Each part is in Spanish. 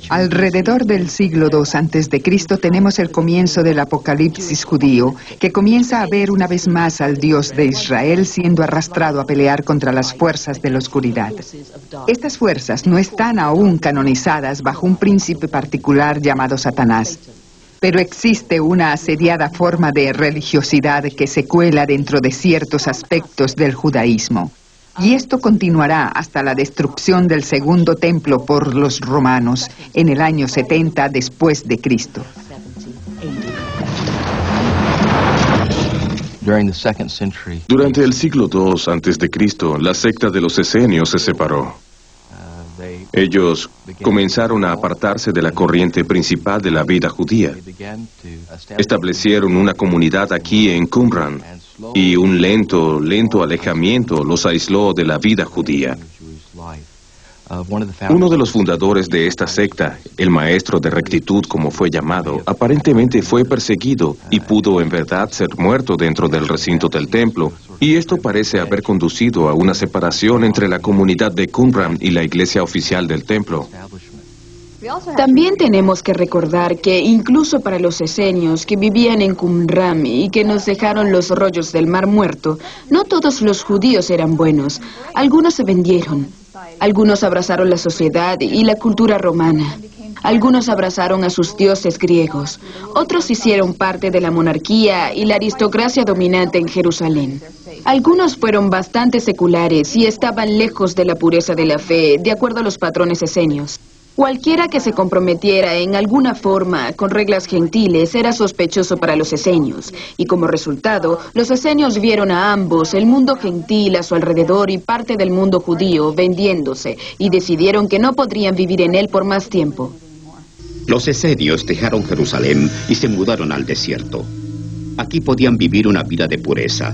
Alrededor del siglo II a.C. tenemos el comienzo del Apocalipsis judío, que comienza a ver una vez más al Dios de Israel siendo arrastrado a pelear contra las fuerzas de la oscuridad. Estas fuerzas no están aún canonizadas bajo un príncipe particular llamado Satanás, pero existe una asediada forma de religiosidad que se cuela dentro de ciertos aspectos del judaísmo. Y esto continuará hasta la destrucción del segundo templo por los romanos en el año 70 después de Cristo. Durante el siglo II a.C., la secta de los esenios se separó. Ellos comenzaron a apartarse de la corriente principal de la vida judía. Establecieron una comunidad aquí en Qumran, y un lento alejamiento los aisló de la vida judía. Uno de los fundadores de esta secta, el maestro de rectitud como fue llamado, aparentemente fue perseguido y pudo en verdad ser muerto dentro del recinto del templo, y esto parece haber conducido a una separación entre la comunidad de Qumran y la iglesia oficial del templo. También tenemos que recordar que incluso para los esenios que vivían en Qumran y que nos dejaron los rollos del Mar Muerto, no todos los judíos eran buenos. Algunos se vendieron. Algunos abrazaron la sociedad y la cultura romana. Algunos abrazaron a sus dioses griegos. Otros hicieron parte de la monarquía y la aristocracia dominante en Jerusalén. Algunos fueron bastante seculares y estaban lejos de la pureza de la fe, de acuerdo a los patrones esenios. Cualquiera que se comprometiera en alguna forma con reglas gentiles era sospechoso para los esenios, y como resultado, los esenios vieron a ambos, el mundo gentil a su alrededor y parte del mundo judío, vendiéndose, y decidieron que no podrían vivir en él por más tiempo. Los esenios dejaron Jerusalén y se mudaron al desierto. Aquí podían vivir una vida de pureza.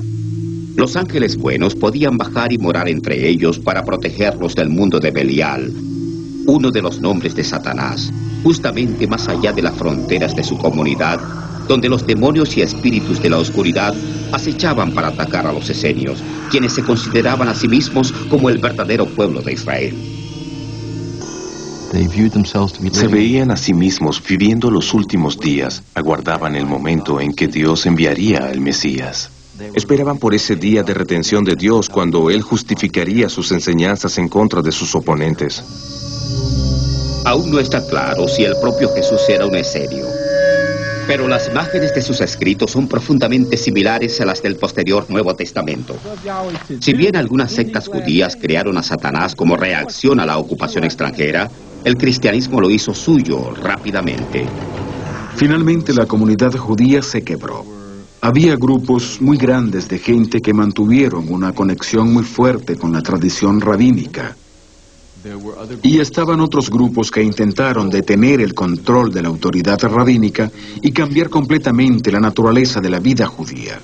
Los ángeles buenos podían bajar y morar entre ellos para protegerlos del mundo de Belial, uno de los nombres de Satanás, justamente más allá de las fronteras de su comunidad, donde los demonios y espíritus de la oscuridad acechaban para atacar a los esenios, quienes se consideraban a sí mismos como el verdadero pueblo de Israel. Se veían a sí mismos viviendo los últimos días, aguardaban el momento en que Dios enviaría al Mesías. Esperaban por ese día de redención de Dios cuando Él justificaría sus enseñanzas en contra de sus oponentes. Aún no está claro si el propio Jesús era un esenio, pero las imágenes de sus escritos son profundamente similares a las del posterior Nuevo Testamento. Si bien algunas sectas judías crearon a Satanás como reacción a la ocupación extranjera, el cristianismo lo hizo suyo rápidamente. Finalmente la comunidad judía se quebró. Había grupos muy grandes de gente que mantuvieron una conexión muy fuerte con la tradición rabínica. Y estaban otros grupos que intentaron detener el control de la autoridad rabínica y cambiar completamente la naturaleza de la vida judía.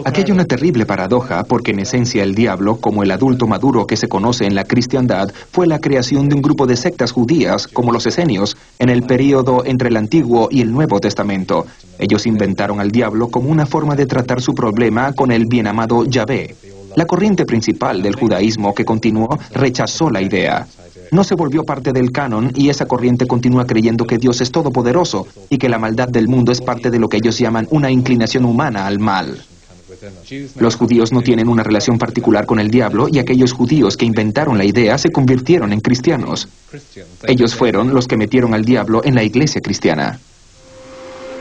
Aquí hay una terrible paradoja, porque en esencia el diablo, como el adulto maduro que se conoce en la cristiandad, fue la creación de un grupo de sectas judías, como los esenios, en el período entre el Antiguo y el Nuevo Testamento. Ellos inventaron al diablo como una forma de tratar su problema con el bien amado Yahvé. La corriente principal del judaísmo que continuó rechazó la idea. No se volvió parte del canon y esa corriente continúa creyendo que Dios es todopoderoso y que la maldad del mundo es parte de lo que ellos llaman una inclinación humana al mal. Los judíos no tienen una relación particular con el diablo y aquellos judíos que inventaron la idea se convirtieron en cristianos. Ellos fueron los que metieron al diablo en la iglesia cristiana.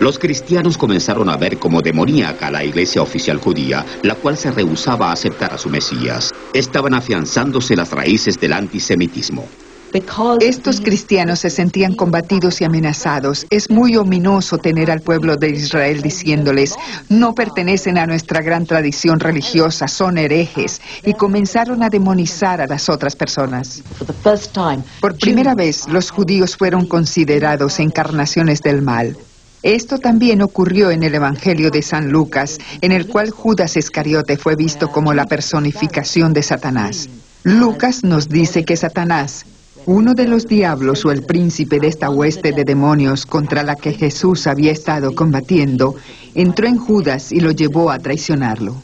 Los cristianos comenzaron a ver como demoníaca la iglesia oficial judía, la cual se rehusaba a aceptar a su Mesías. Estaban afianzándose las raíces del antisemitismo. Estos cristianos se sentían combatidos y amenazados. Es muy ominoso tener al pueblo de Israel diciéndoles: no pertenecen a nuestra gran tradición religiosa, son herejes, y comenzaron a demonizar a las otras personas. Por primera vez, los judíos fueron considerados encarnaciones del mal. Esto también ocurrió en el Evangelio de San Lucas, en el cual Judas Iscariote fue visto como la personificación de Satanás. Lucas nos dice que Satanás, uno de los diablos o el príncipe de esta hueste de demonios contra la que Jesús había estado combatiendo, entró en Judas y lo llevó a traicionarlo.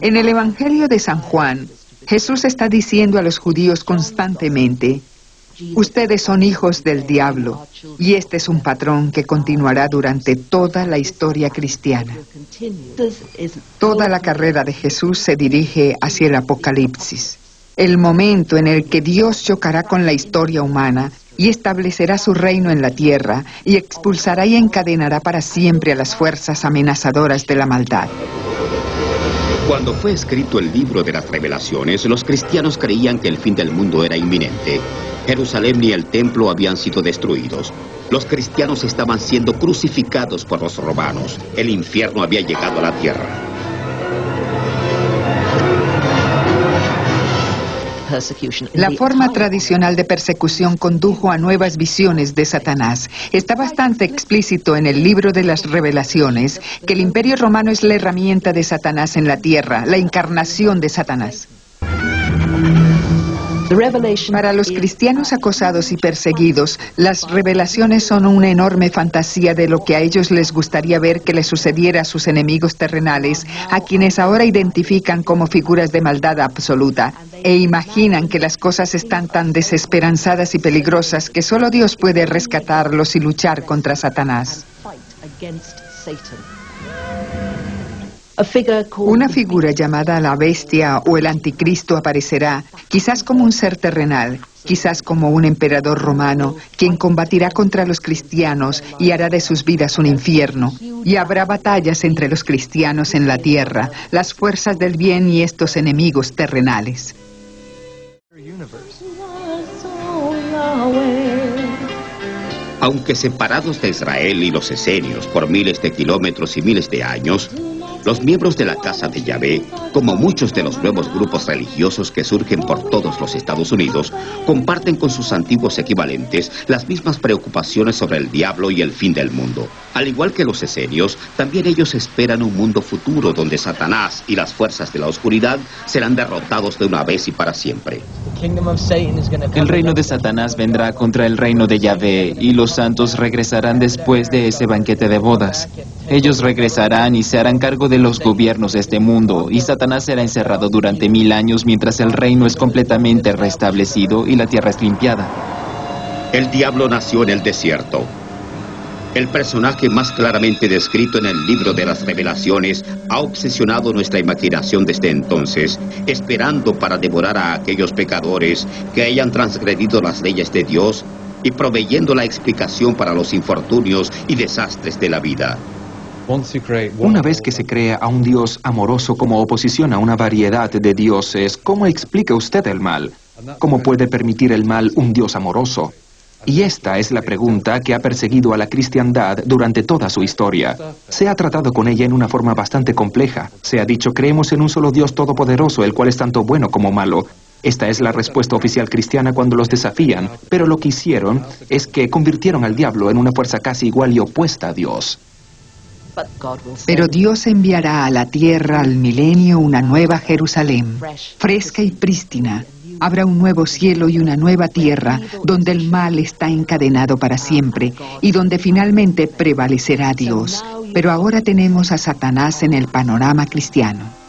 En el Evangelio de San Juan, Jesús está diciendo a los judíos constantemente: Ustedes son hijos del diablo, y este es un patrón que continuará durante toda la historia cristiana. Toda la carrera de Jesús se dirige hacia el Apocalipsis, el momento en el que Dios chocará con la historia humana y establecerá su reino en la tierra, y expulsará y encadenará para siempre a las fuerzas amenazadoras de la maldad. Cuando fue escrito el libro de las Revelaciones, los cristianos creían que el fin del mundo era inminente. Jerusalén y el templo habían sido destruidos. Los cristianos estaban siendo crucificados por los romanos. El infierno había llegado a la tierra. La forma tradicional de persecución condujo a nuevas visiones de Satanás. Está bastante explícito en el libro de las Revelaciones que el Imperio Romano es la herramienta de Satanás en la tierra, la encarnación de Satanás. Para los cristianos acosados y perseguidos, las revelaciones son una enorme fantasía de lo que a ellos les gustaría ver que les sucediera a sus enemigos terrenales, a quienes ahora identifican como figuras de maldad absoluta, e imaginan que las cosas están tan desesperanzadas y peligrosas que solo Dios puede rescatarlos y luchar contra Satanás. Una figura llamada la bestia o el anticristo aparecerá, quizás como un ser terrenal, quizás como un emperador romano, quien combatirá contra los cristianos y hará de sus vidas un infierno. Y habrá batallas entre los cristianos en la tierra, las fuerzas del bien y estos enemigos terrenales. Aunque separados de Israel y los esenios por miles de kilómetros y miles de años, los miembros de la Casa de Yahvé, como muchos de los nuevos grupos religiosos que surgen por todos los Estados Unidos, comparten con sus antiguos equivalentes las mismas preocupaciones sobre el diablo y el fin del mundo. Al igual que los esenios, también ellos esperan un mundo futuro donde Satanás y las fuerzas de la oscuridad serán derrotados de una vez y para siempre. El reino de Satanás vendrá contra el reino de Yahvé, y los santos regresarán después de ese banquete de bodas. Ellos regresarán y se harán cargo de los gobiernos de este mundo, y Satanás será encerrado durante 1000 años mientras el reino es completamente restablecido y la tierra es limpiada. El diablo nació en el desierto. El personaje más claramente descrito en el libro de las Revelaciones ha obsesionado nuestra imaginación desde entonces, esperando para devorar a aquellos pecadores que hayan transgredido las leyes de Dios y proveyendo la explicación para los infortunios y desastres de la vida. Una vez que se crea a un Dios amoroso como oposición a una variedad de dioses, ¿cómo explica usted el mal? ¿Cómo puede permitir el mal un Dios amoroso? Y esta es la pregunta que ha perseguido a la cristiandad durante toda su historia. Se ha tratado con ella en una forma bastante compleja. Se ha dicho, creemos en un solo Dios todopoderoso, el cual es tanto bueno como malo. Esta es la respuesta oficial cristiana cuando los desafían, pero lo que hicieron es que convirtieron al diablo en una fuerza casi igual y opuesta a Dios. Pero Dios enviará a la tierra al milenio una nueva Jerusalén, fresca y prístina. Habrá un nuevo cielo y una nueva tierra, donde el mal está encadenado para siempre y donde finalmente prevalecerá Dios. Pero ahora tenemos a Satanás en el panorama cristiano.